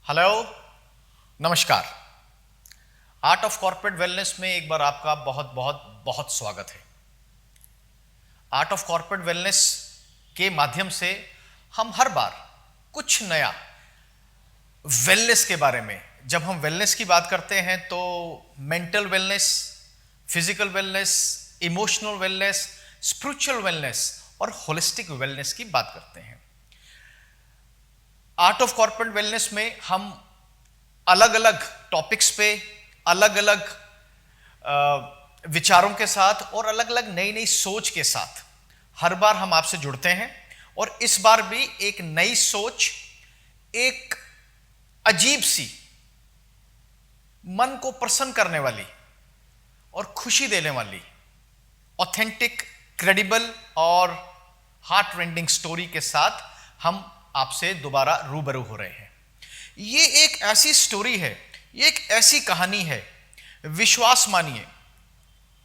Hello, नमस्कार। Art of corporate wellness में एक बार आपका बहुत बहुत बहुत स्वागत है। आर्ट ऑफ कॉर्पोरेट वेलनेस के माध्यम से हम हर बार कुछ नया वेलनेस के बारे में, जब हम वेलनेस की बात करते हैं तो mental wellness, physical wellness, emotional wellness, spiritual wellness और होलिस्टिक वेलनेस की बात करते हैं। आर्ट ऑफ कॉर्पोरेट वेलनेस में हम अलग अलग टॉपिक्स पे अलग अलग विचारों के साथ और अलग अलग नई नई सोच के साथ हर बार हम आपसे जुड़ते हैं। और इस बार भी एक नई सोच, एक अजीब सी, मन को प्रसन्न करने वाली और खुशी देने वाली, ऑथेंटिक, क्रेडिबल और हार्ट रेंडिंग स्टोरी के साथ हम आपसे दोबारा रूबरू हो रहे हैं। ये एक ऐसी स्टोरी है, ये एक ऐसी कहानी है, विश्वास मानिए,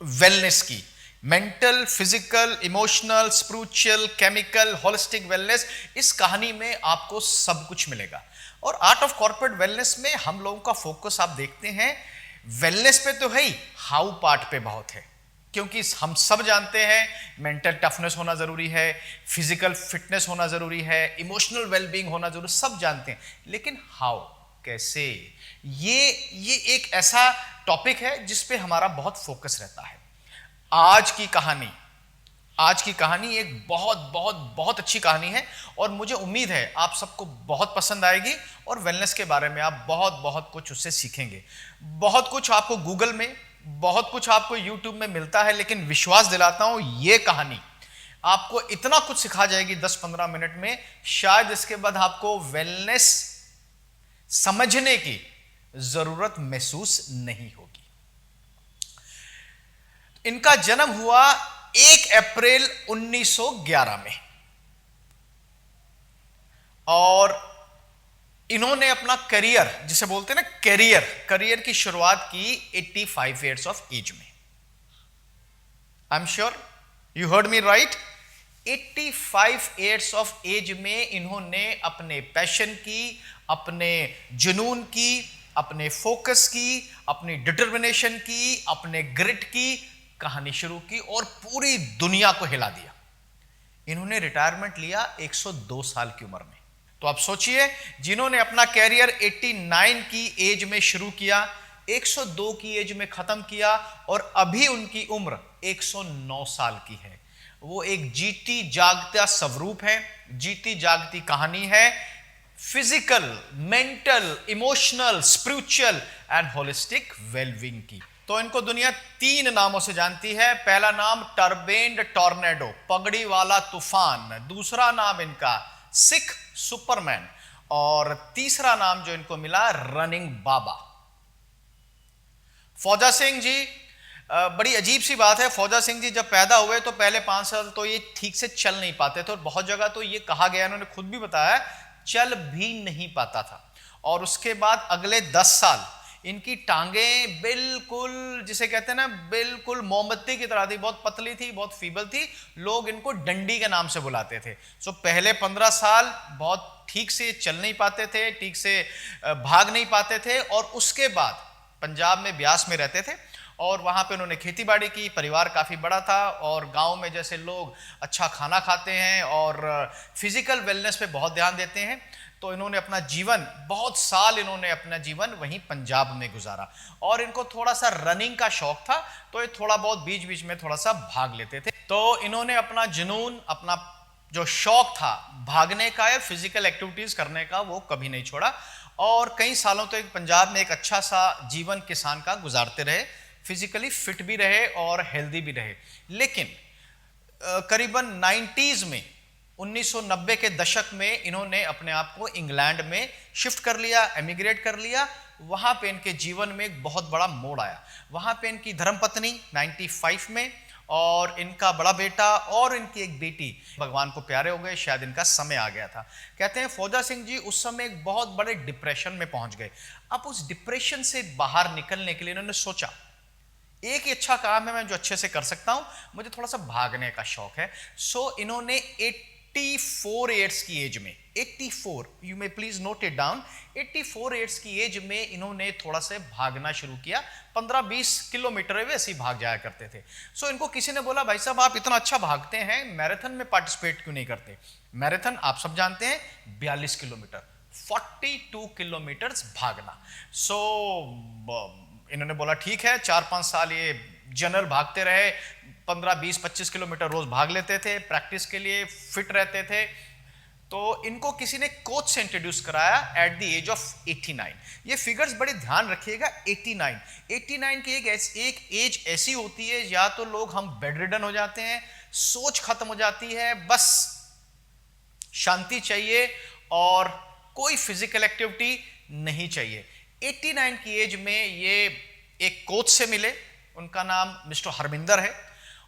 वेलनेस की, mental, physical, emotional, spiritual, chemical, holistic wellness. इस कहानी में आपको सब कुछ मिलेगा। और आर्ट ऑफ कॉर्पोरेट वेलनेस में हम लोगों का फोकस आप देखते हैं वेलनेस पे तो है ही, हाउ पार्ट पे बहुत है। क्योंकि हम सब जानते हैं मेंटल टफनेस होना जरूरी है, फिजिकल फिटनेस होना जरूरी है, इमोशनल वेलबींग होना जरूरी, सब जानते हैं। लेकिन हाउ, कैसे, ये एक ऐसा टॉपिक है जिस पे हमारा बहुत फोकस रहता है। आज की कहानी एक बहुत बहुत बहुत अच्छी कहानी है और मुझे उम्मीद है आप सबको बहुत पसंद आएगी और वेलनेस के बारे में आप बहुत बहुत कुछ उससे सीखेंगे। बहुत कुछ आपको गूगल में, बहुत कुछ आपको यूट्यूब में मिलता है, लेकिन विश्वास दिलाता हूं ये कहानी आपको इतना कुछ सिखा जाएगी 10-15 मिनट में, शायद इसके बाद आपको वेलनेस समझने की जरूरत महसूस नहीं होगी। इनका जन्म हुआ 1 अप्रैल 1911 में और इन्होंने अपना करियर, जिसे बोलते हैं ना करियर की शुरुआत की 85 ईयर्स ऑफ एज में। I am sure you heard me right. 85 years of age में इन्होंने अपने पैशन की, अपने जुनून की, अपने फोकस की, अपनी डिटर्मिनेशन की, अपने ग्रिट की कहानी शुरू की और पूरी दुनिया को हिला दिया। इन्होंने रिटायरमेंट लिया 102 साल की उम्र में। तो आप सोचिए, जिन्होंने अपना कैरियर 89 की एज में शुरू किया, 102 की एज में खत्म किया और अभी उनकी उम्र 109 साल की है। वो एक जीती जागता स्वरूप है, जीती जागती कहानी है, physical, mental, emotional, spiritual and holistic wellbeing की। तो इनको दुनिया 3 नामों से जानती है। पहला नाम टर्बेन्ड टॉर्नेडो, पगड़ी वाला तूफान। दूसरा नाम इनका सिख सुपरमैन और तीसरा नाम जो इनको मिला रनिंग बाबा। फौजा सिंह जी, बड़ी अजीब सी बात है, फौजा सिंह जी जब पैदा हुए तो पहले 5 साल तो ये ठीक से चल नहीं पाते थे और बहुत जगह तो ये कहा गया, इन्होंने खुद भी बताया, चल भी नहीं पाता था। और उसके बाद अगले 10 साल इनकी टांगें बिल्कुल, जिसे कहते हैं ना, बिल्कुल मोमबत्ती की तरह थी, बहुत पतली थी, बहुत फीबल थी। लोग इनको डंडी के नाम से बुलाते थे। सो पहले 15 साल बहुत ठीक से चल नहीं पाते थे, ठीक से भाग नहीं पाते थे। और उसके बाद पंजाब में ब्यास में रहते थे और वहाँ पे उन्होंने खेती बाड़ी की, परिवार काफ़ी बड़ा था और गांव में जैसे लोग अच्छा खाना खाते हैं और फिजिकल वेलनेस पे बहुत ध्यान देते हैं, तो इन्होंने अपना जीवन, बहुत साल इन्होंने अपना जीवन वहीं पंजाब में गुजारा। और इनको थोड़ा सा रनिंग का शौक था, तो ये थोड़ा बहुत बीच बीच में थोड़ा सा भाग लेते थे। तो इन्होंने अपना जुनून, अपना जो शौक था भागने का या फिजिकल एक्टिविटीज करने का, वो कभी नहीं छोड़ा और कई सालों तक तो पंजाब में एक अच्छा सा जीवन किसान का गुजारते रहे, फिजिकली फिट भी रहे और हेल्दी भी रहे। लेकिन करीबन 90s में, 1990 के दशक में इन्होंने अपने आप को इंग्लैंड में शिफ्ट कर लिया, एमिग्रेट कर लिया। वहां पे इनके जीवन में एक बहुत बड़ा मोड़ आया। वहां पे इनकी धर्मपत्नी 95 में और इनका बड़ा बेटा और इनकी एक बेटी भगवान को प्यारे हो गए, शायद इनका समय आ गया था। कहते हैं फौजा सिंह जी उस समय एक बहुत बड़े डिप्रेशन में पहुंच गए। अब उस डिप्रेशन से बाहर निकलने के लिए इन्होंने सोचा, एक ही अच्छा काम है मैं जो अच्छे से कर सकता हूं, मुझे थोड़ा सा भागने का शौक है। सो इन्होंने 84 ईयर्स की एज में, 84, you may please note it down, 84 years की एज में इन्होंने थोड़ा सा भागना शुरू किया। 15-20 किलोमीटर वैसे ही भाग जाया करते थे। सो इनको किसी ने बोला, भाई साहब आप इतना अच्छा भागते हैं, मैराथन में पार्टिसिपेट क्यों नहीं करते? मैराथन आप सब जानते हैं 42 किलोमीटर, 42 किलोमीटर भागना। सो इन्होंने बोला ठीक है, 4-5 साल ये जनरल भागते रहे, 15-20-25 किलोमीटर रोज भाग लेते थे, प्रैक्टिस के लिए फिट रहते थे। तो इनको किसी ने कोच से इंट्रोड्यूस कराया एट द एज ऑफ 89। ये फिगर्स बड़े ध्यान रखिएगा, 89 की एक एज ऐसी होती है, या तो लोग हम बेड रिडन हो जाते हैं, सोच खत्म हो जाती है, बस शांति चाहिए और कोई फिजिकल एक्टिविटी नहीं चाहिए। 89 की एज में ये एक कोच से मिले, उनका नाम मिस्टर हरमिंदर है।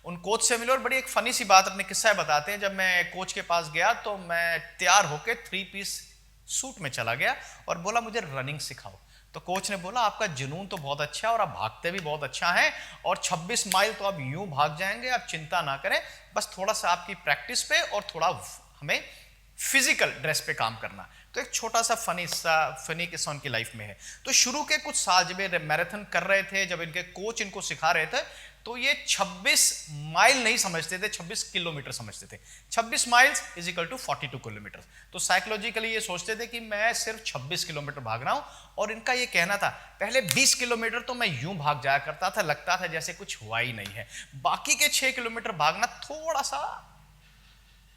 उन कोच से मिले और बड़ी एक फनी सी बात अपने किस्सा बताते हैं। जब मैं कोच के पास गया तो मैं तैयार होके 3 पीस सूट में चला गया और बोला मुझे रनिंग सिखाओ। तो कोच ने बोला आपका जुनून तो बहुत अच्छा है और आप भागते भी बहुत अच्छा है, और 26 माइल तो आप यूं भाग जाएंगे, आप चिंता ना करें, बस थोड़ा सा आपकी प्रैक्टिस पे और थोड़ा हमें फिजिकल ड्रेस पे काम करना। तो एक छोटा सा फनी किस्सा उनकी लाइफ में है। तो शुरू के कुछ साल जब ये मैराथन कर रहे थे, जब इनके कोच इनको सिखा रहे थे, तो ये 26 माइल नहीं समझते थे, 26 किलोमीटर समझते थे। 26 miles is equal to 42 kilometre. तो साइकोलॉजिकली ये सोचते थे कि मैं सिर्फ 26 किलोमीटर भाग रहा हूं, और इनका ये कहना था पहले 20 किलोमीटर तो मैं यूं भाग जाया करता था, लगता था जैसे कुछ हुआ ही नहीं है, बाकी के 6 किलोमीटर भागना थोड़ा सा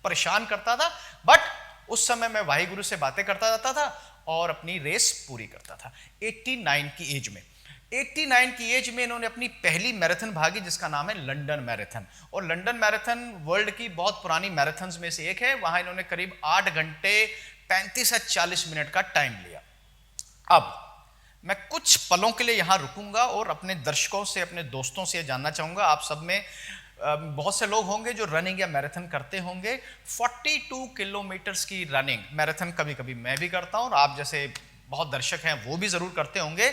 परेशान करता था, बट उस समय मैं वाहिगुरु से बातें करता जाता था और अपनी रेस पूरी करता था। 89 की एज में, 89 की एज में इन्होंने अपनी पहली मैराथन भागी, जिसका नाम है लंदन मैराथन। और लंदन मैराथन वर्ल्ड की बहुत पुरानी मैराथन्स में से एक है। वहां इन्होंने करीब 8 घंटे 35 से 40 मिनट का टाइम लिया। अब मैं कुछ पलों के लिए यहां रुकूंगा और अपने दर्शकों से, अपने दोस्तों से जानना चाहूंगा, आप सब में बहुत से लोग होंगे जो रनिंग या मैराथन करते होंगे। 42 किलोमीटर्स की रनिंग मैराथन कभी कभी मैं भी करता हूं, और आप जैसे बहुत दर्शक हैं वो भी जरूर करते होंगे।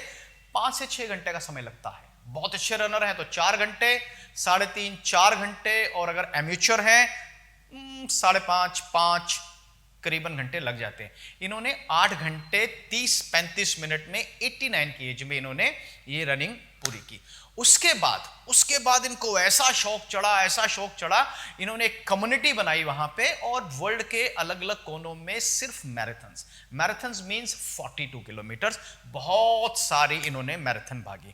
5 से 6 घंटे का समय लगता है। बहुत अच्छे रनर हैं तो 4 घंटे, 3.5 4 घंटे, और अगर एम्यूचर हैं 5.5 5 करीबन घंटे लग जाते हैं। इन्होंने 8 घंटे 30-35 मिनट में 89 की एज में इन्होंने ये रनिंग पूरी की। उसके बाद इनको ऐसा शौक चढ़ा, इन्होंने एक कम्युनिटी बनाई वहां पे, और वर्ल्ड के अलग अलग कोनों में सिर्फ मैराथन्स मींस 42 किलोमीटर, बहुत सारी इन्होंने मैराथन भागी।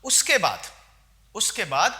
उसके बाद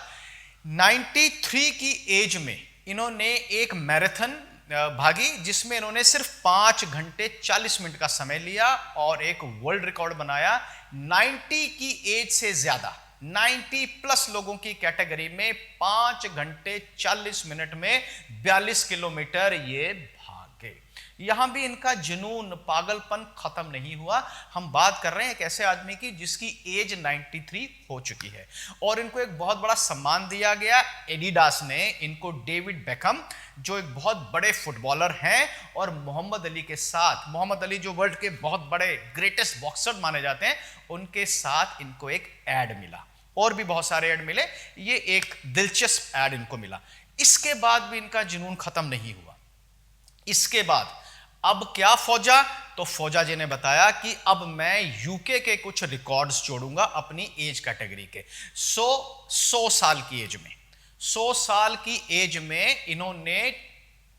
93 की एज में इन्होंने एक मैराथन भागी, जिसमें इन्होंने सिर्फ 5 घंटे 40 मिनट का समय लिया और एक वर्ल्ड रिकॉर्ड बनाया। 90 की एज से ज्यादा, 90 प्लस लोगों की कैटेगरी में 5 घंटे 40 मिनट में 42 किलोमीटर ये भागे। यहां भी इनका जुनून, पागलपन खत्म नहीं हुआ। हम बात कर रहे हैं एक ऐसे आदमी की जिसकी एज 93 हो चुकी है, और इनको एक बहुत बड़ा सम्मान दिया गया। एडिडास ने इनको डेविड बेकहम, जो एक बहुत बड़े फुटबॉलर हैं, और मोहम्मद अली के साथ, मोहम्मद अली जो वर्ल्ड के बहुत बड़े ग्रेटेस्ट बॉक्सर माने जाते हैं, उनके साथ इनको एक एड मिला, और भी बहुत सारे ऐड मिले। ये एक दिलचस्प ऐड इनको मिला। इसके बाद भी इनका जुनून खत्म नहीं हुआ। इसके बाद अब क्या फौजा, तो फौजा जी ने बताया कि अब मैं यूके के कुछ रिकॉर्ड्स जोड़ूंगा अपनी एज कैटेगरी के। 100 साल की एज में, 100 साल की एज में इन्होंने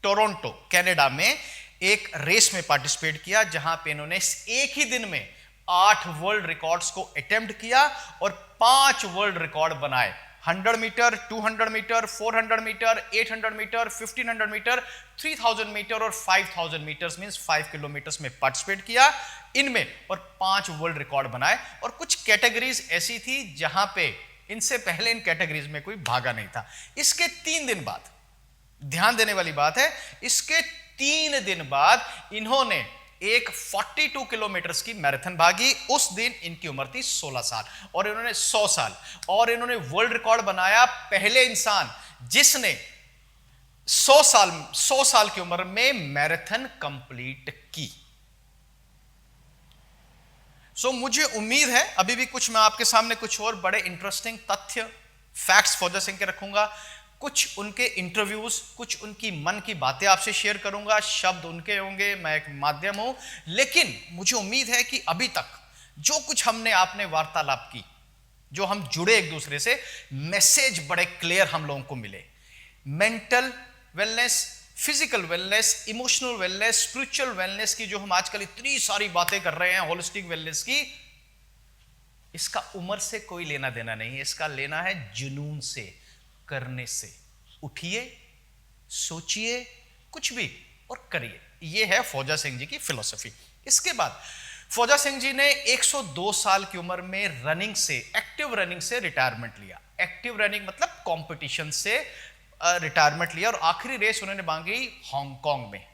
टोरंटो कनाडा में एक रेस में पार्टिसिपेट किया, जहां पे इन्होंने एक ही दिन में 8 वर्ल्ड रिकॉर्ड्स को अटेम्प्ट किया और 5 वर्ल्ड रिकॉर्ड बनाए। 100 metre, 200 metre, 400 metre, 800 metre, 1500 metre, 3000 metre और 5000 मीटर मींस 5 किलोमीटर्स में पार्टिसिपेट किया इनमें, और 5 वर्ल्ड रिकॉर्ड बनाए। और कुछ कैटेगरीज ऐसी थी जहां पे इनसे पहले इन कैटेगरीज में कोई भागा नहीं था। इसके 3 दिन बाद, ध्यान देने वाली बात है, इसके 3 दिन बाद इन्होंने एक 42 किलोमीटर की मैराथन भागी। उस दिन इनकी उम्र थी 16 साल, और इन्होंने 100 साल, और इन्होंने वर्ल्ड रिकॉर्ड बनाया, पहले इंसान जिसने 100 साल की उम्र में मैराथन कंप्लीट की। मुझे उम्मीद है अभी भी कुछ मैं आपके सामने कुछ और बड़े इंटरेस्टिंग तथ्य, फैक्ट्स फौजा सिंह के रखूंगा। कुछ उनके इंटरव्यूज, कुछ उनकी मन की बातें आपसे शेयर करूंगा। शब्द उनके होंगे, मैं एक माध्यम हूं, लेकिन मुझे उम्मीद है कि अभी तक जो कुछ हमने आपने वार्तालाप की, जो हम जुड़े एक दूसरे से, मैसेज बड़े क्लियर हम लोगों को मिले। Mental wellness, physical wellness, emotional wellness, spiritual wellness की जो हम आजकल इतनी सारी बातें कर रहे हैं, होलिस्टिक वेलनेस की, इसका उम्र से कोई लेना देना नहीं है। इसका लेना है जुनून से, करने से। उठिए, सोचिए कुछ भी और करिए। यह है फौजा सिंह जी की फिलॉसफी। इसके बाद फौजा सिंह जी ने 102 साल की उम्र में रनिंग से, एक्टिव रनिंग से रिटायरमेंट लिया। एक्टिव रनिंग मतलब कंपटीशन से रिटायरमेंट लिया, और आखिरी रेस उन्होंने मांगी हांगकांग में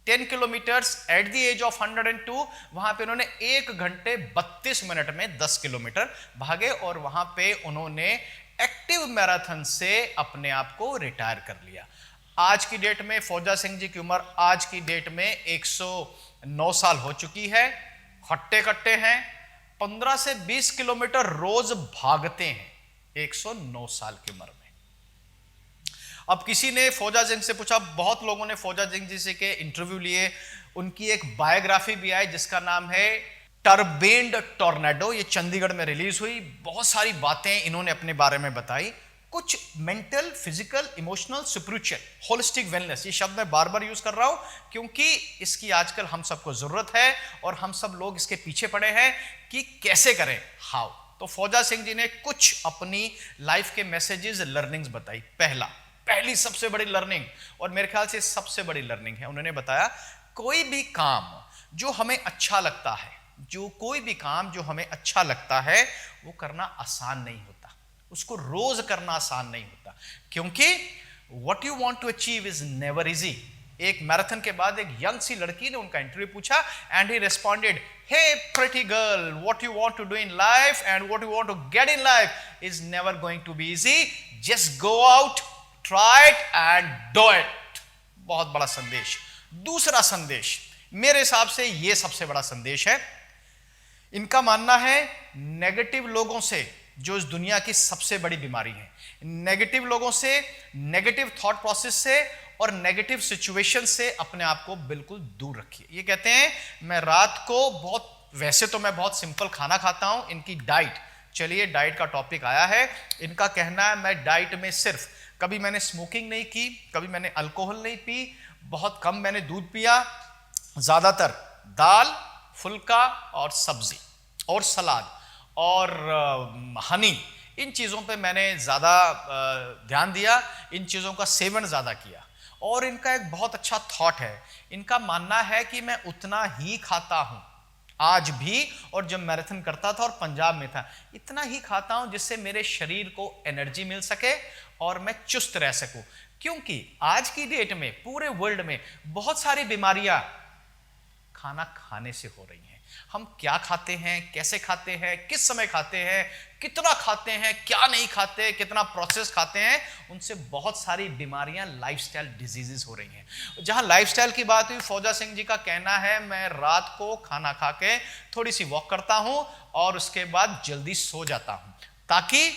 10 kilometres at the age of 102। वहां पे उन्होंने 1 घंटे 32 मिनट में 10 किलोमीटर भागे, और वहां पे उन्होंने एक्टिव मैराथन से अपने आप को रिटायर कर लिया। आज की डेट में फौजा सिंह जी की उम्र आज की डेट में 109 साल हो चुकी है। हट्टे कट्टे हैं, 15 से 20 किलोमीटर रोज भागते हैं 109 साल की उम्र में। अब किसी ने फौजा सिंह से पूछा, बहुत लोगों ने फौजा सिंह जी से के इंटरव्यू लिए, उनकी एक बायोग्राफी भी आई जिसका नाम है टर्बेन्ड टॉर्नेडो। ये चंडीगढ़ में रिलीज हुई। बहुत सारी बातें इन्होंने अपने बारे में बताई, कुछ mental, physical, emotional, spiritual, holistic wellness. ये शब्द मैं बार बार यूज कर रहा हूं क्योंकि इसकी आजकल हम सबको जरूरत है, और हम सब लोग इसके पीछे पड़े हैं कि कैसे करें, हाउ। तो फौजा सिंह जी ने कुछ अपनी लाइफ के मैसेजेस, लर्निंग्स बताई। पहली सबसे बड़ी लर्निंग, और मेरे ख्याल से सबसे बड़ी लर्निंग है, उन्होंने बताया कोई भी काम जो हमें अच्छा लगता है, कोई भी काम जो हमें अच्छा लगता है, वो करना आसान नहीं होता, उसको रोज करना आसान नहीं होता, क्योंकि what you want to achieve is never easy। एक मैराथन के बाद एक यंग सी लड़की ने उनका इंटरव्यू पूछा, and he responded, hey pretty girl, what you want to do in life and what you want to get in life is never going to be easy, just go out, try it and do it। बहुत बड़ा संदेश। दूसरा संदेश मेरे हिसाब से ये सबसे बड़ा संदेश है। इनका मानना है नेगेटिव लोगों से, जो इस दुनिया की सबसे बड़ी बीमारी है, नेगेटिव लोगों से, नेगेटिव थॉट प्रोसेस से और नेगेटिव सिचुएशन से अपने आप को बिल्कुल दूर रखिए। ये कहते हैं, मैं रात को वैसे तो मैं बहुत सिंपल खाना खाता हूं। इनकी डाइट, चलिए डाइट का टॉपिक आया है, इनका कहना है मैं डाइट में सिर्फ, कभी मैंने स्मोकिंग नहीं की, कभी मैंने अल्कोहल नहीं पी, बहुत कम मैंने दूध पिया, ज्यादातर दाल, फुल्का और सब्जी और सलाद और हनी, इन चीज़ों पे मैंने ज़्यादा ध्यान दिया, इन चीज़ों का सेवन ज़्यादा किया। और इनका एक बहुत अच्छा थॉट है, इनका मानना है कि मैं उतना ही खाता हूँ आज भी, और जब मैराथन करता था और पंजाब में था, इतना ही खाता हूँ जिससे मेरे शरीर को एनर्जी मिल सके और मैं चुस्त रह सकूँ। क्योंकि आज की डेट में पूरे वर्ल्ड में बहुत सारी बीमारियां खाना खाने से हो रही हैं। हम क्या खाते हैं, कैसे खाते हैं, किस समय खाते हैं, कितना खाते हैं, क्या नहीं खाते, कितना प्रोसेस खाते हैं, उनसे बहुत सारी बीमारियां, लाइफस्टाइल डिजीजेस हो रही हैं। जहां लाइफस्टाइल की बात हुई, फौजा सिंह जी का कहना है मैं रात को खाना खा के थोड़ी सी वॉक करता हूं और उसके बाद जल्दी सो जाता हूं, ताकि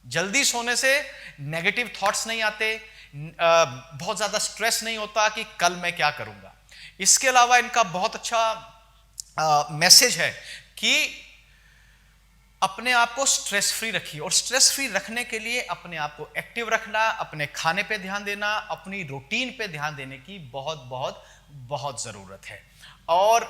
जल्दी सोने से नेगेटिव थॉट्स नहीं आते, बहुत ज्यादा स्ट्रेस नहीं होता कि कल मैं क्या करूंगा। इसके अलावा इनका बहुत अच्छा मैसेज है कि अपने आप को स्ट्रेस फ्री रखिए, और स्ट्रेस फ्री रखने के लिए अपने आप को एक्टिव रखना, अपने खाने पे ध्यान देना, अपनी रूटीन पे ध्यान देने की बहुत बहुत बहुत जरूरत है। और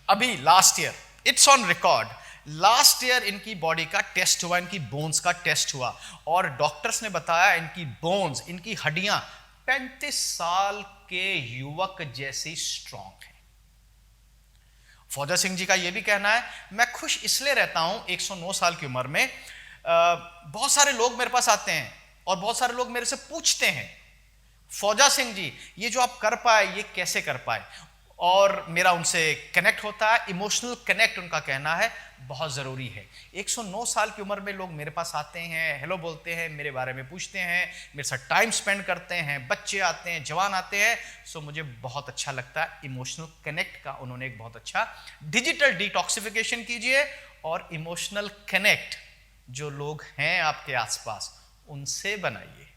अभी last year, it's on record, last year इनकी बॉडी का टेस्ट हुआ, इनकी बोन्स का टेस्ट हुआ, और डॉक्टर्स ने बताया इनकी बोन्स, इनकी हड्डियां 35 साल के युवक जैसी स्ट्रांग है। फौजा सिंह जी का यह भी कहना है, मैं खुश इसलिए रहता हूं 109 साल की उम्र में। बहुत सारे लोग मेरे पास आते हैं और बहुत सारे लोग मेरे से पूछते हैं, फौजा सिंह जी ये जो आप कर पाए, ये कैसे कर पाए, और मेरा उनसे कनेक्ट होता है। इमोशनल कनेक्ट उनका कहना है बहुत ज़रूरी है। 109 साल की उम्र में लोग मेरे पास आते हैं, हेलो बोलते हैं, मेरे बारे में पूछते हैं, मेरे साथ टाइम स्पेंड करते हैं, बच्चे आते हैं, जवान आते हैं, सो मुझे बहुत अच्छा लगता है। इमोशनल कनेक्ट का उन्होंने एक बहुत अच्छा, डिजिटल डिटॉक्सिफिकेशन कीजिए और इमोशनल कनेक्ट जो लोग हैं आपके आसपास उनसे बनाइए।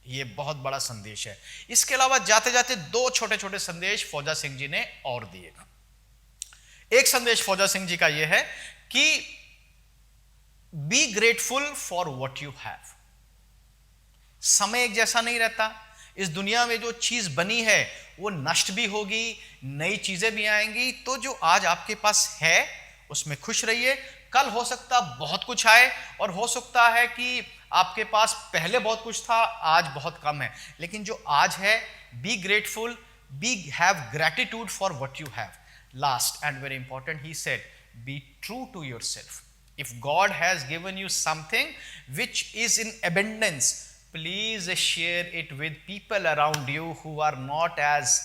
ये बहुत बड़ा संदेश है। इसके अलावा जाते जाते दो छोटे छोटे संदेश फौजा सिंह जी ने और दिए। एक संदेश फौजा सिंह जी का यह है कि be grateful for what you have. समय एक जैसा नहीं रहता। इस दुनिया में जो चीज बनी है वो नष्ट भी होगी, नई चीजें भी आएंगी। तो जो आज आपके पास है उसमें खुश रहिए। कल हो सकता बहुत कुछ आए और हो सकता है कि आपके पास पहले बहुत कुछ था, आज बहुत कम है। लेकिन जो आज है, be grateful, be have gratitude for what you have. Last and very important, he said, be true to yourself. If God has given you something which is in abundance, please share it with people around you who are not as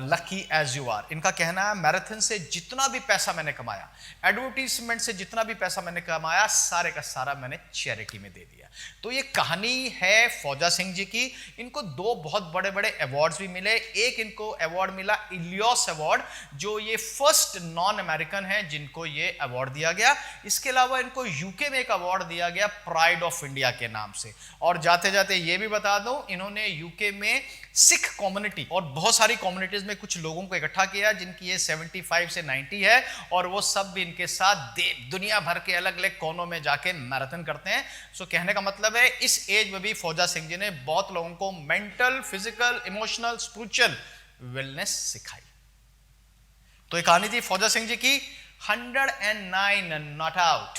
lucky as you are. इनका कहना है, marathon से जितना भी पैसा मैंने कमाया, advertisement से जितना भी पैसा मैंने कमाया, सारे का सारा मैंने चैरिटी में दे दिया। तो ये कहानी है फौजा सिंह जी की। इनको दो बहुत बड़े बड़े अवार्ड्स भी मिले। एक इनको अवार्ड मिला इलियॉस अवार्ड, जो ये फर्स्ट नॉन अमेरिकन है जिनको ये अवार्ड दिया गया। इसके अलावा इनको यूके में एक अवार्ड दिया गया प्राइड ऑफ इंडिया के नाम से। और जाते जाते ये भी बता दूं, इन्होंने यूके में सिख कम्युनिटी और बहुत सारी कम्युनिटीज में कुछ लोगों को इकट्ठा किया जिनकी ये 75 से 90 है, और वो सब भी इनके साथ दुनिया भर के अलग अलग कोनों में जाके मैराथन करते हैं। सो कहने का मतलब है, इस एज में भी फौजा सिंह जी ने बहुत लोगों को mental, physical, emotional, spiritual wellness सिखाई। तो एक कहानी थी फौजा सिंह जी की, 109 नॉट आउट।